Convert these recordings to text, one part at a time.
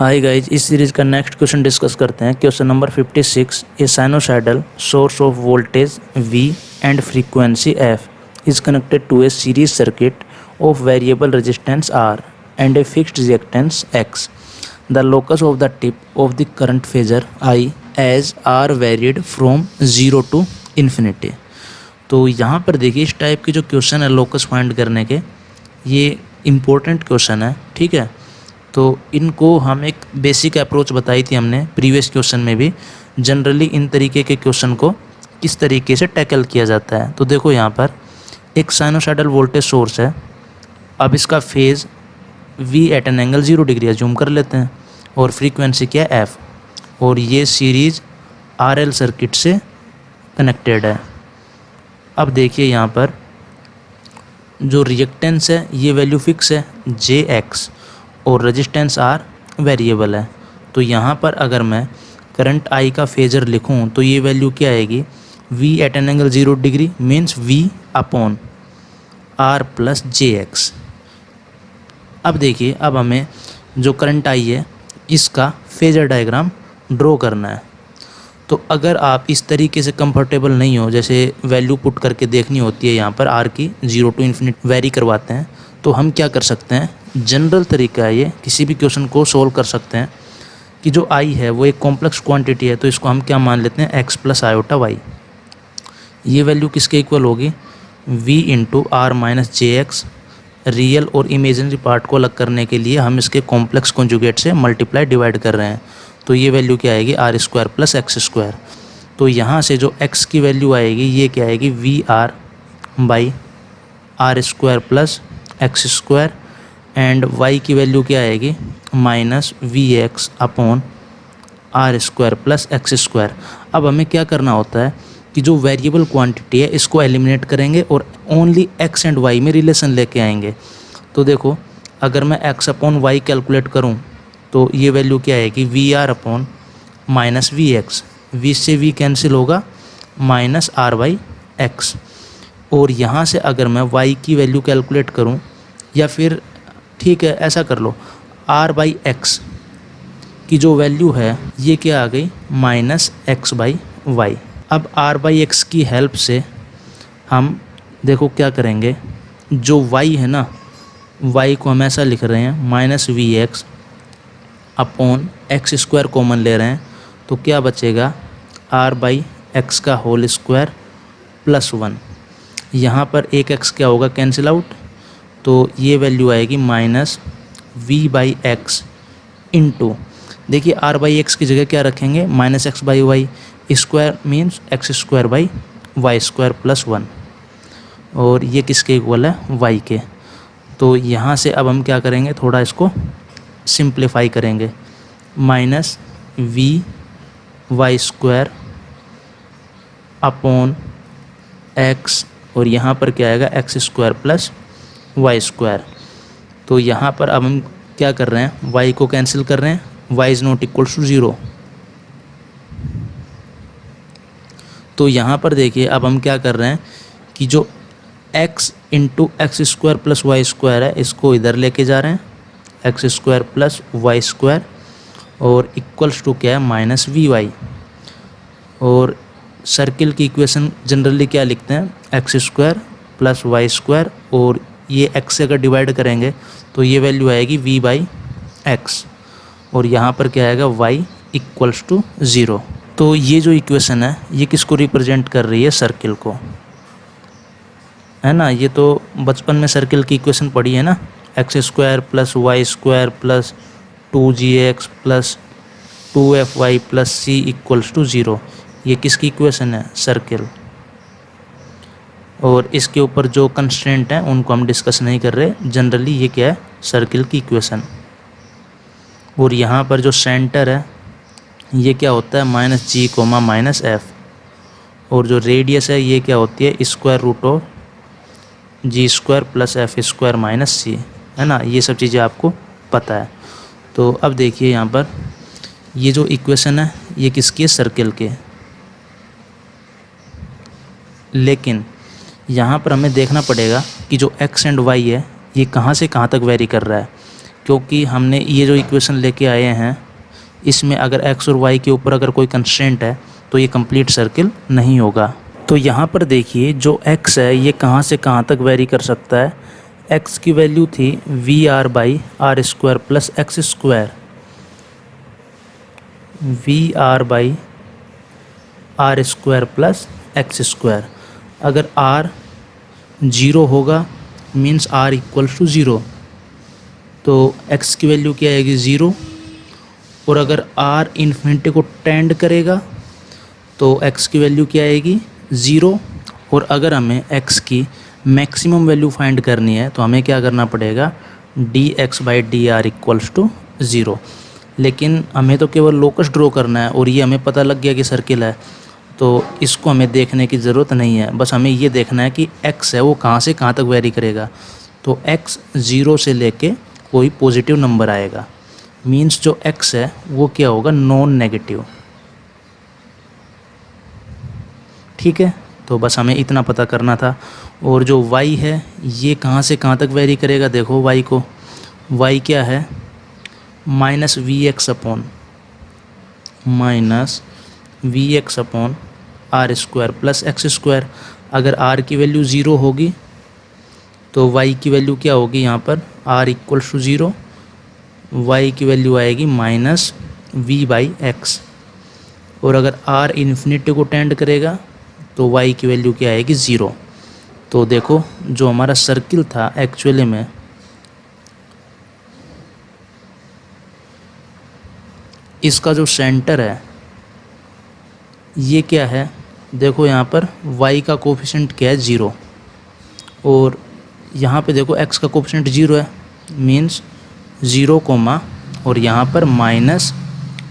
हाय guys, इस series का next question discuss करते हैं। Question number 56। A sinusoidal source of voltage V and frequency f is connected to a series circuit of variable resistance R and a fixed reactance X। The locus of the tip of the current phasor I as R varied from 0 to infinity. तो यहाँ पर देखिए, इस type के जो question है locus find करने के, ये इम्पोर्टेंट क्वेश्चन है। ठीक है, तो इनको हम एक बेसिक अप्रोच बताई थी हमने प्रीवियस क्वेश्चन में भी। जनरली इन तरीके के क्वेश्चन को किस तरीके से टैकल किया जाता है। तो देखो, यहाँ पर एक साइनोसाइडल वोल्टेज सोर्स है। अब इसका phase V at an angle 0 degree है, जूम कर लेते हैं, और फ्रीक्वेंसी क्या है F, और ये सीरीज RL सर्किट से कनेक्टेड है। अब देखिए, यहाँ पर जो रिएक्टेंस है ये वैल्यू फिक्स है JX, और रेजिस्टेंस R वेरिएबल है। तो यहाँ पर अगर मैं करंट I का फेजर लिखूँ तो ये वैल्यू क्या आएगी, V at an angle 0 degree means V upon R plus JX। अब देखिए, अब हमें जो करंट I है इसका फेजर डायग्राम ड्रॉ करना है। तो अगर आप इस तरीके से कंफर्टेबल नहीं हो, जैसे वैल्यू पुट करके देखनी होती है यहाँ पर R की 0 टू इन्फिनिटी वेरी करवाते हैं, तो हम क्या कर सकते हैं, जनरल तरीका है ये, किसी भी क्वेश्चन को सोल्व कर सकते हैं कि जो I है वो एक कॉम्प्लेक्स क्वांटिटी है, तो इसको हम क्या मान लेते हैं, x प्लस आयोटा y। ये वैल्यू किसके इक्वल होगी, V into R minus JX। Real और इमेजिनरी पार्ट को अलग करने के लिए हम इसके कॉम्प्लेक्स कॉन्जुगेट से मल्टीप्लाई डिवाइड कर रहे हैं, तो ये वैल्यू क्या आएगी, R square plus x square. तो यहाँ से जो x की वैल्यू आएगी ये क्या आएगी, VR by R square plus x square, and y की वैल्यू क्या आएगी, minus VX upon R square plus x square. अब हमें क्या करना होता है कि जो वेरिएबल क्वांटिटी है इसको एलिमिनेट करेंगे और ओनली x एंड y में रिलेशन लेके आएंगे। तो देखो, अगर मैं x अपॉन y कैलकुलेट करूं तो ये वैल्यू क्या आएगी, VR upon minus VX। V से V कैंसिल होगा, माइनस R बाई एक्स। और यहाँ से अगर मैं y की वैल्यू कैलकुलेट करूँ, या फिर ठीक है ऐसा कर लो, R बाई एक्स की जो वैल्यू है ये क्या आ गई, माइनस x बाई वाई। अब R बाई एक्स की हेल्प से हम देखो क्या करेंगे, जो y है ना, y को हम ऐसा लिख रहे हैं minus VX upon x square common ले रहे हैं, तो क्या बचेगा, R बाई एक्स का होल स्क्वायर प्लस 1। यहाँ पर एक x क्या होगा, कैंसिल आउट, तो ये वैल्यू आएगी minus V by x into, देखिए R बाई एक्स की जगह क्या रखेंगे, minus x by y, square means x square by y square plus 1, और ये किसके इक्वल है, y के। तो यहाँ से अब हम क्या करेंगे, थोड़ा इसको सिंप्लीफाई करेंगे, minus V y square upon x, और यहाँ पर क्या आएगा, x square plus y square. तो यहाँ पर अब हम क्या कर रहे हैं, y को कैंसिल कर रहे हैं, y is not equals to 0। तो यहाँ पर देखिए, अब हम क्या कर रहे हैं कि जो x into x square plus y square है इसको इधर लेके जा रहे हैं, x square plus y square, और इक्वल्स टू क्या है, माइनस VY। और सर्किल की इक्वेशन जनरली क्या लिखते हैं, x square plus y square, और ये x से अगर डिवाइड करेंगे तो ये वैल्यू आएगी V बाई एक्स, और यहाँ पर क्या आएगा, y इक्वल्स टू 0। तो ये जो इक्वेशन है ये किसको रिप्रेजेंट कर रही है, सर्किल को, है ना। ये तो बचपन में सर्किल की इक्वेशन पढ़ी है ना, x square plus y square plus 2gx plus 2fy plus c equals to 0। ये किसकी इक्वेशन है, सर्किल। और इसके ऊपर जो कंस्ट्रेंट हैं उनको हम डिस्कस नहीं कर रहे, जनरली ये क्या है, सर्किल की इक्वेशन। और यहाँ पर जो सेंटर है ये क्या होता है, minus G comma minus F, और जो रेडियस है ये क्या होती है, square root of G square plus F square minus C, है ना। ये सब चीज़ें आपको पता है। तो अब देखिए, यहाँ पर ये जो इक्वेशन है ये किसकी है, सर्किल के। लेकिन यहाँ पर हमें देखना पड़ेगा कि जो x एंड y है ये कहाँ से कहाँ तक वेरी कर रहा है, क्योंकि हमने ये जो इक्वेशन लेके आए हैं इसमें अगर x और y के ऊपर अगर कोई कंस्ट्रेंट है तो ये कंप्लीट सर्किल नहीं होगा। तो यहाँ पर देखिए जो x है ये कहाँ से कहाँ तक वेरी कर सकता है। x की वैल्यू थी VR/r² plus x square, VR/r² plus x square. अगर r 0 होगा मीन्स r इक्वल्स टू 0, तो x की वैल्यू क्या आएगी 0। और अगर r इन्फिनिटी को टेंड करेगा तो x की वैल्यू क्या आएगी 0। और अगर हमें x की मैक्सिमम वैल्यू फाइंड करनी है तो हमें क्या करना पड़ेगा, dx/dr इक्वल्स टू 0। लेकिन हमें तो केवल लोकस ड्रॉ करना है और ये हमें पता लग गया कि सर्किल है, तो इसको हमें देखने की ज़रूरत नहीं है। बस हमें ये देखना है कि x है वो कहाँ से कहाँ तक वेरी करेगा। तो x 0 से लेके कोई पॉजिटिव नंबर आएगा, मीन्स जो x है वो क्या होगा, नॉन नेगेटिव। ठीक है, तो बस हमें इतना पता करना था। और जो y है ये कहाँ से कहाँ तक वेरी करेगा, देखो y को, y क्या है -vx/r² प्लस एक्स स्क्वायर। अगर r की वैल्यू 0 होगी तो y की वैल्यू क्या होगी, यहाँ पर r इक्वल्स टू 0, y की वैल्यू आएगी -v/x। और अगर r इन्फिनिटी को टेंड करेगा तो y की वैल्यू क्या आएगी 0। तो देखो जो हमारा सर्किल था एक्चुअली में इसका जो सेंटर है ये क्या है, देखो यहाँ पर y का कोफिशिएंट क्या है 0, और यहाँ पे देखो x का कोफिशिएंट 0 है, मीन्स 0 कोमा और यहाँ पर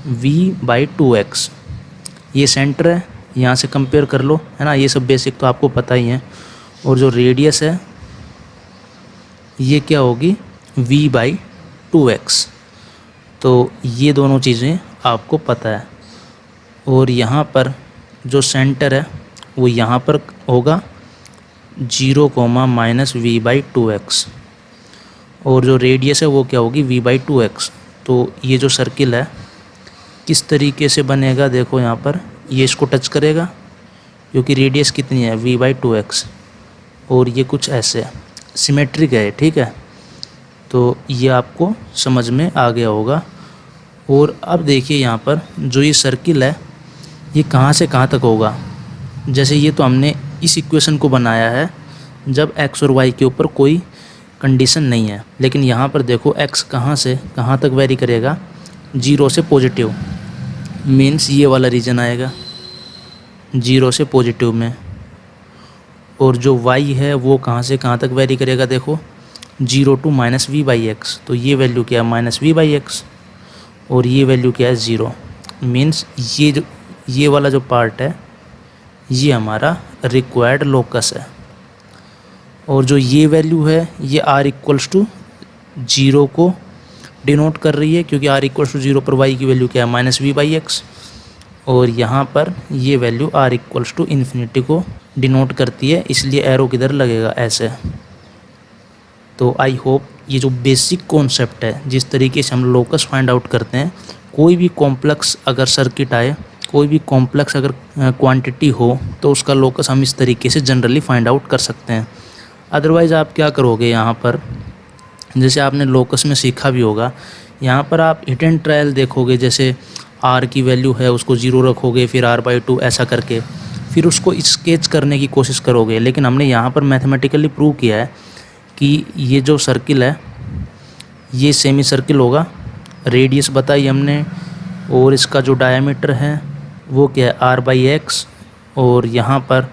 -v/2x ये सेंटर है। यहाँ से कंपेयर कर लो, है ना, ये सब बेसिक तो आपको पता ही है। और जो रेडियस है ये क्या होगी v/2x, तो ये दोनों चीज़ें आपको पता है। और यहाँ पर जो सेंटर है वो यहाँ पर होगा 0 कोमा -v/2x, और जो रेडियस है वो क्या होगी v/2x। तो ये जो सर्किल है किस तरीके से बनेगा, देखो यहाँ पर ये इसको टच करेगा क्योंकि रेडियस कितनी है v/2x, और ये कुछ ऐसे सिमेट्रिक है। ठीक है, तो ये आपको समझ में आ गया होगा। और अब देखिए यहाँ पर जो ये सर्किल है ये कहाँ से कहाँ तक होगा। जैसे ये तो हमने इस इक्वेशन को बनाया है जब x और y के ऊपर कोई कंडीशन नहीं है, लेकिन यहाँ पर देखो x कहाँ से कहाँ तक वेरी करेगा, 0 से पॉजिटिव, मीन्स ये वाला रीजन आएगा 0 से पॉजिटिव में। और जो y है वो कहाँ से कहाँ तक वेरी करेगा, देखो 0 to -v/x, तो ये वैल्यू क्या है -v/x, और ये वैल्यू क्या है 0, मीन्स ये वाला जो पार्ट है ये हमारा रिक्वायर्ड लोकस है। और जो ये वैल्यू है ये r इक्वल्स टू 0 को डिनोट कर रही है, क्योंकि r इक्वल्स टू 0 पर y की वैल्यू क्या है -v/x, और यहाँ पर ये value r equals to infinity को डिनोट करती है, इसलिए एरो किधर लगेगा, ऐसे। तो आई होप ये जो बेसिक कॉन्सेप्ट है, जिस तरीके से हम लोकस फाइंड आउट करते हैं, कोई भी कॉम्प्लेक्स अगर सर्किट आए, कोई भी कॉम्प्लेक्स अगर क्वांटिटी हो, तो उसका लोकस हम इस तरीके से जनरली फाइंड आउट कर सकते हैं। अदरवाइज़ आप क्या करोगे, यहाँ पर जैसे आपने लोकस में सीखा भी होगा, यहाँ पर आप हिट एंड ट्रायल देखोगे, जैसे r की वैल्यू है उसको 0 रखोगे, फिर r/2 ऐसा करके फिर उसको स्केच करने की कोशिश करोगे। लेकिन हमने यहाँ पर मैथमेटिकली प्रूव किया है कि ये जो सर्किल है ये सेमी सर्किल होगा, रेडियस बताई हमने, और इसका जो डायमीटर है वो क्या है r/x, और यहाँ पर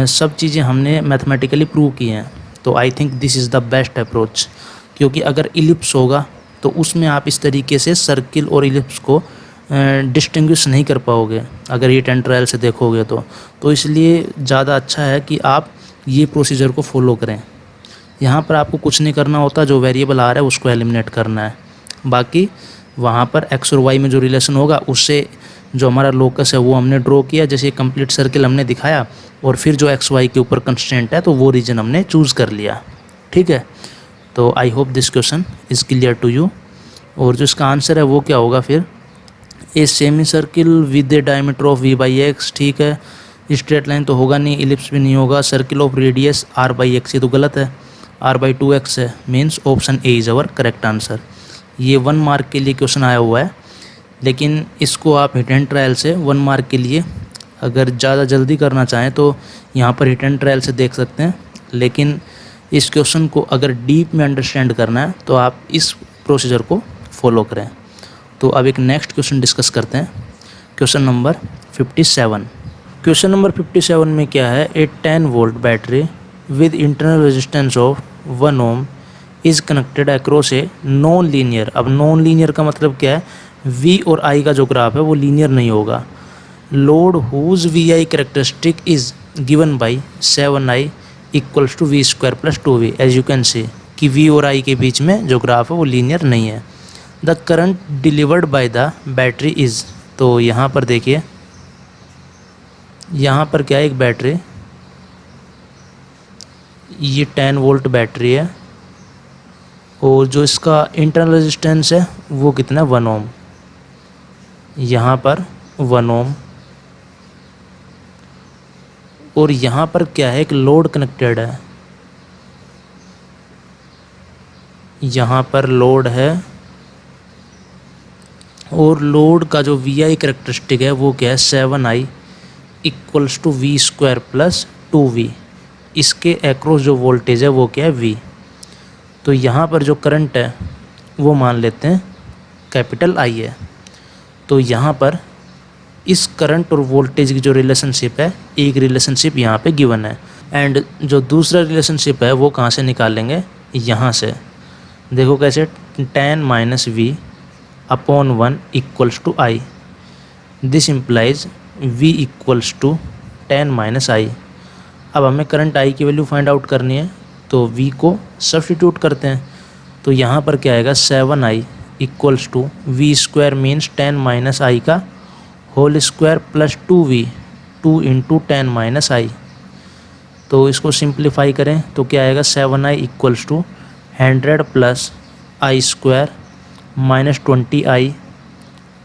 सब चीज़ें हमने मैथमेटिकली प्रूव की हैं। तो I think this is the best approach, क्योंकि अगर इलिप्स होगा तो उसमें आप इस तरीके से सर्किल और इलिप्स को डिस्टिंग्विश नहीं कर पाओगे अगर हिट एंड ट्रायल से देखोगे तो इसलिए ज़्यादा अच्छा है कि आप ये प्रोसीजर को फॉलो करें। यहाँ पर आपको कुछ नहीं करना होता, जो वेरिएबल आ रहा है उसको एलिमिनेट करना है, बाकी वहाँ पर x और y में जो रिलेशन होगा उससे जो हमारा लोकस है वो हमने ड्रॉ किया, जैसे कंप्लीट सर्किल हमने दिखाया, और फिर जो x y के ऊपर कंस्ट्रेंट है तो वो रीजन हमने चूज़ कर लिया। ठीक है, तो I hope this question is clear to you. और जो इसका आंसर है वो क्या होगा फिर, a semi circle with a diameter of v by x. ठीक है, स्ट्रेट लाइन तो होगा नहीं, इलिप्स भी नहीं होगा, circle of radius r by x, ये तो गलत है, r बाई 2x है, means option A is our correct answer. ये 1 मार्क के लिए क्वेश्चन आया हुआ है, लेकिन इसको आप हिट एंड ट्रायल से 1 मार्क के लिए अगर ज़्यादा जल्दी करना चाहें तो यहाँ पर हिट एंड ट्रायल से देख सकते हैं, लेकिन इस क्वेश्चन को अगर डीप में अंडरस्टैंड करना है तो आप इस प्रोसीजर को फॉलो करें। तो अब एक नेक्स्ट क्वेश्चन डिस्कस करते हैं, क्वेश्चन नंबर 57। क्वेश्चन नंबर 57 में क्या है, a 10 volt battery with internal resistance of 1 ohm is connected across a non linear. अब नॉन लीनियर का मतलब क्या है, V और I का जो ग्राफ है वो लीनियर नहीं होगा। Load whose VI characteristic is given by 7I equals to V² plus 2V। As you can see कि V और I के बीच में जो ग्राफ है वो लीनियर नहीं है। The current delivered by the battery is, तो यहाँ पर देखिए, यहाँ पर क्या है, एक बैटरी, ये 10 वोल्ट बैटरी है और जो इसका इंटरनल रेजिस्टेंस है वो कितना है, 1 ओम। यहाँ पर 1 ओम और यहाँ पर क्या है, एक लोड कनेक्टेड है, यहाँ पर लोड है और लोड का जो VI करेक्टरिस्टिक है वो क्या है, 7I equals to V² plus 2V। इसके एक्रॉस जो वोल्टेज है वो क्या है, V। तो यहाँ पर जो करंट है वो मान लेते हैं कैपिटल I है। तो यहाँ पर इस करंट और वोल्टेज की जो रिलेशनशिप है, एक रिलेशनशिप यहाँ पे गिवन है, एंड जो दूसरा रिलेशनशिप है वो कहाँ से निकालेंगे, यहाँ से। देखो कैसे, 10 minus V upon 1 equals to I, this implies V equals to 10 minus I। अब हमें करंट I की वैल्यू फाइंड आउट करनी है, तो V को सब्स्टिट्यूट करते हैं। तो यहाँ पर क्या आएगा, 7I equals to V² means 10 minus I का whole square plus 2V, 2 into 10 minus I। तो इसको सिंप्लीफाई करें तो क्या आएगा, 7I equals to 100 plus I² minus 20I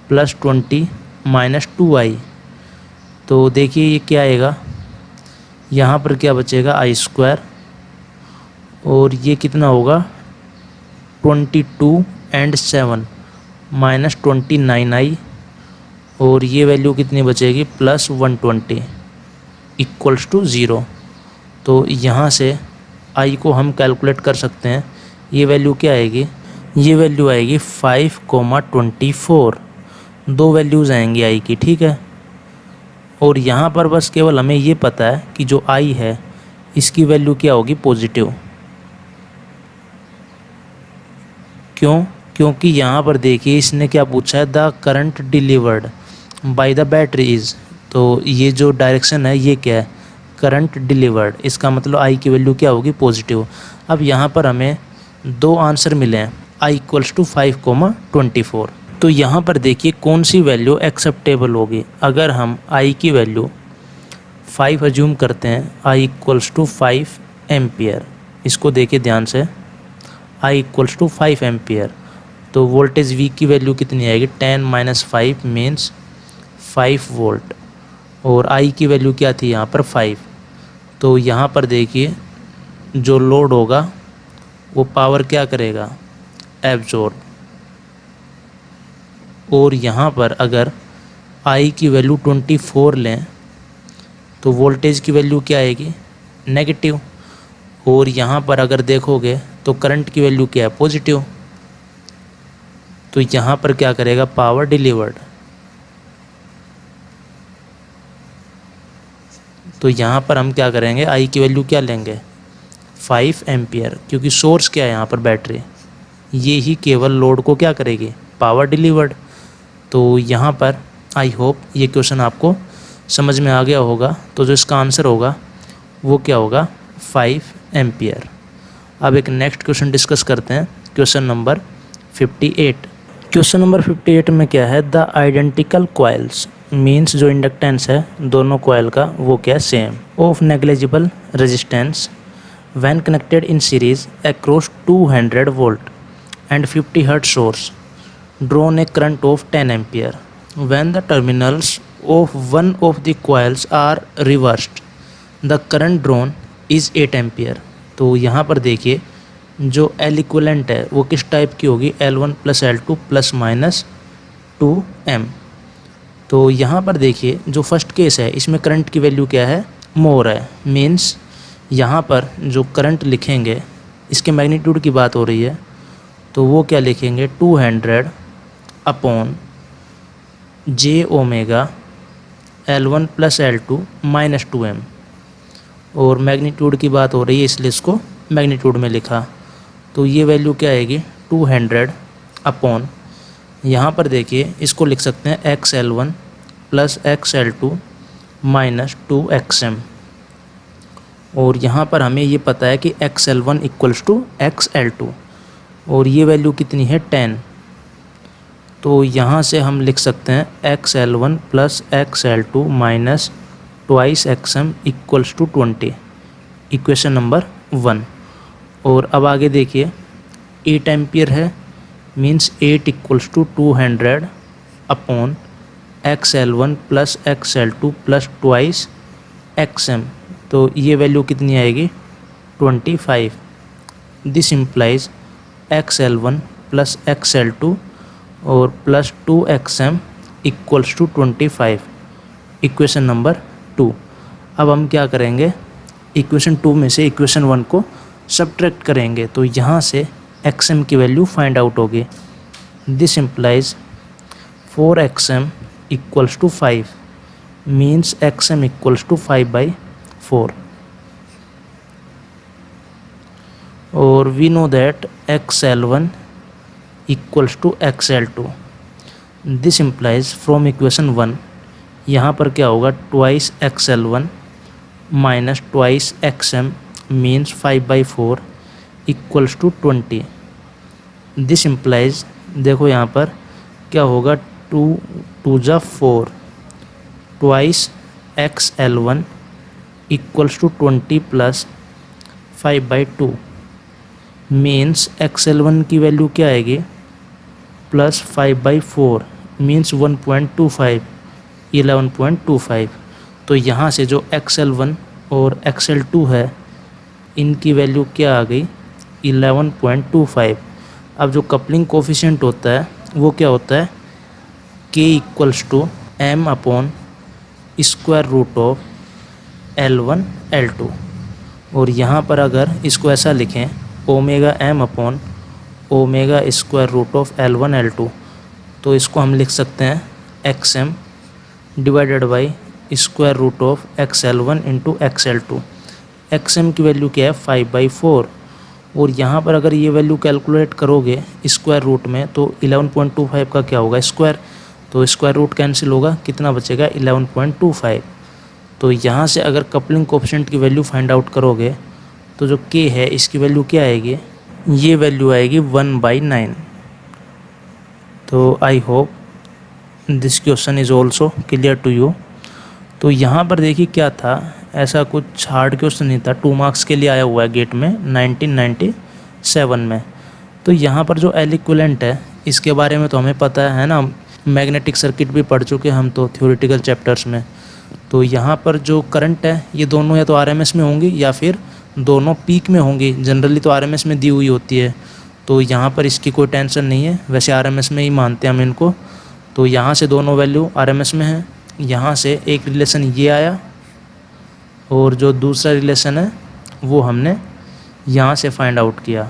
plus 20 minus 2I। तो देखिए ये क्या आएगा, यहाँ पर क्या बचेगा, I² और ये कितना होगा, 22 एंड 7 माइनस 29I और ये वैल्यू कितनी बचेगी, प्लस 120 इक्वल्स टू 0। तो यहाँ से I को हम कैलकुलेट कर सकते हैं, ये वैल्यू क्या आएगी, ये वैल्यू आएगी 5,24। दो वैल्यूज़ आएंगी I की, ठीक है। और यहाँ पर बस केवल हमें ये पता है कि जो I है इसकी वैल्यू क्या होगी, पॉजिटिव। क्यों, क्योंकि यहाँ पर देखिए इसने क्या पूछा है, the current delivered by the battery is. तो ये जो डायरेक्शन है ये क्या है, करंट डिलीवर्ड, इसका मतलब I की वैल्यू क्या होगी, पॉजिटिव। अब यहाँ पर हमें दो आंसर मिले हैं, I इक्वल्स टू 5,24। तो यहाँ पर देखिए कौन सी वैल्यू एक्सेप्टेबल होगी। अगर हम I की वैल्यू 5 अज्यूम करते हैं, I इक्वल्स टू 5 एम्पियर, इसको देखिए ध्यान से, I इक्वल्स टू 5 एम्पियर, तो वोल्टेज V की वैल्यू कितनी आएगी, 10 माइनस 5 मीन्स 5 वोल्ट, और I की वैल्यू क्या थी यहाँ पर 5। तो यहाँ पर देखिए जो लोड होगा वो पावर क्या करेगा, एब्जॉर्ब। और यहाँ पर अगर I की वैल्यू 24 लें तो वोल्टेज की वैल्यू क्या आएगी, नेगेटिव। और यहाँ पर अगर देखोगे तो करंट की वैल्यू क्या है, पॉजिटिव। तो यहाँ पर क्या करेगा, पावर डिलीवर्ड। तो यहाँ पर हम क्या करेंगे, I की वैल्यू क्या लेंगे, 5 एम्पियर, क्योंकि सोर्स क्या है यहाँ पर, बैटरी, ये ही केवल लोड को क्या करेगी, पावर डिलीवर्ड। तो यहाँ पर आई होप ये क्वेश्चन आपको समझ में आ गया होगा। तो जो इसका आंसर होगा वो क्या होगा, 5 एम्पियर। अब एक नेक्स्ट क्वेश्चन डिस्कस करते हैं, क्वेश्चन नंबर 58। क्वेश्चन नंबर 58 में क्या है, द आइडेंटिकल कॉइल्स मीन्स जो इंडक्टेंस है दोनों कॉइल का वो क्या है, same, of negligible resistance when connected in series across 200 volt and 50 hertz source drawn a current of 10 ampere. When the terminals of one of the coils are reversed, the current drawn is 8 ampere. तो यहाँ पर देखिए जो L equivalent है वो किस type की होगी, L1 plus L2 plus minus 2M। तो यहाँ पर देखिए जो फर्स्ट केस है इसमें करंट की वैल्यू क्या है, मोर है, मीन्स यहाँ पर जो करंट लिखेंगे इसके मैग्नीट्यूड की बात हो रही है तो वो क्या लिखेंगे 200 upon J omega L1 plus L2 minus 2M, और मैग्नीट्यूड की बात हो रही है इसलिए इसको मैग्नीट्यूड में लिखा। तो ये वैल्यू क्या आएगी 200 अपॉन, यहाँ पर देखिए इसको लिख सकते हैं XL1 plus XL2 minus 2XM, और यहाँ पर हमें ये पता है कि XL1 इक्वल्स टू XL2 और ये वैल्यू कितनी है 10। तो यहाँ से हम लिख सकते हैं XL1 plus XL2 minus twice XM equals to 20, equation number 1। और अब आगे देखिए 8 एम्पियर है, means 8 equals to 200 upon XL1 plus XL2 plus twice XM, तो ये वैल्यू कितनी आएगी 25। This implies XL1 plus XL2 और plus 2XM equals to 25, equation number 2। अब हम क्या करेंगे, इक्वेशन 2 में से इक्वेशन 1 को सब्ट्रैक्ट करेंगे तो यहाँ से XM की वैल्यू फाइंड आउट होगी। This implies 4XM equals to 5, means XM equals to 5/4, और we know that XL1 equals to XL2। This implies from equation 1 यहाँ पर क्या होगा twice XL1 minus twice XM means 5/4 equals to 20। This implies देखो यहाँ पर क्या होगा 2 4 twice XL1 equals to 20 plus 5/2, means XL1 की वैल्यू क्या आएगी प्लस 5/4 मीन्स 1.25, 11.25। तो यहाँ से जो XL1 और XL2 है इनकी वैल्यू क्या आ गई 11.25। अब जो कपलिंग कोफिशिएंट होता है वो क्या होता है K equals to M upon square root of L1 L2, और यहाँ पर अगर इसको ऐसा लिखें omega M upon omega square root of L1 L2, तो इसको हम लिख सकते हैं XM divided by square root of XL1 into XL2। XM की वैल्यू क्या है 5/4, और यहाँ पर अगर ये वैल्यू कैलकुलेट करोगे स्क्वायर रूट में तो 11.25 का क्या होगा स्क्वायर, तो स्क्वायर रूट कैंसिल होगा, कितना बचेगा 11.25। तो यहाँ से अगर कपलिंग कोफिशिएंट की वैल्यू फाइंड आउट करोगे तो जो K है इसकी वैल्यू क्या आएगी, ये वैल्यू आएगी 1/9। तो I hope this question is also clear to you. तो यहाँ पर देखिए क्या था, ऐसा कुछ हार्ड क्वेश्चन नहीं था, 2 मार्क्स के लिए आया हुआ है गेट में 1997 में। तो यहाँ पर जो L इक्विवेलेंट है इसके बारे में तो हमें पता है ना, मैग्नेटिक सर्किट भी पढ़ चुके हम तो थ्योरेटिकल चैप्टर्स में। तो यहाँ पर जो करंट है ये दोनों या तो RMS में होंगी या फिर दोनों पीक में होंगी, जनरली तो RMS में दी हुई होती है। तो यहाँ पर इसकी कोई टेंशन नहीं है, वैसे RMS में ही मानते हैं हम इनको। तो यहाँ से दोनों वैल्यू RMS में है, यहाँ से एक रिलेशन ये आया और जो दूसरा रिलेशन है वो हमने यहाँ से फाइंड आउट किया,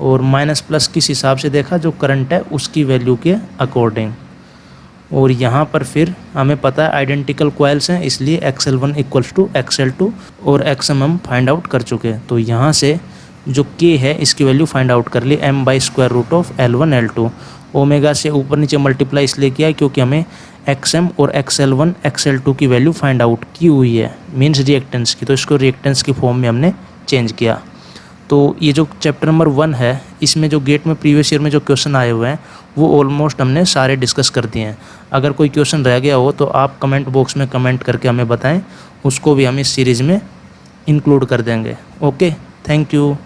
और माइनस प्लस किस हिसाब से देखा जो करंट है उसकी वैल्यू के अकॉर्डिंग। और यहाँ पर फिर हमें पता है आइडेंटिकल कॉइल्स हैं इसलिए XL1 इक्वल्स टू XL2 और XM हम फाइंड आउट कर चुके हैं। तो यहाँ से जो K है इसकी वैल्यू फाइंड आउट कर ली M/स्क्वायर root of L1 L2। Omega से ऊपर नीचे मल्टीप्लाई इसलिए किया क्योंकि हमें XM और XL1 XL2 की वैल्यू फाइंड आउट की हुई है, मीन्स रिएक्टेंस की, तो इसको रिएक्टेंस की फॉर्म में हमने चेंज किया। तो ये जो चैप्टर नंबर 1 है इसमें जो गेट में प्रीवियस ईयर में जो क्वेश्चन आए हुए हैं वो ऑलमोस्ट हमने सारे डिस्कस कर दिए हैं। अगर कोई क्वेश्चन रह गया हो तो आप कमेंट बॉक्स में कमेंट करके हमें बताएं, उसको भी हम इस सीरीज़ में इंक्लूड कर देंगे। Okay, thank you.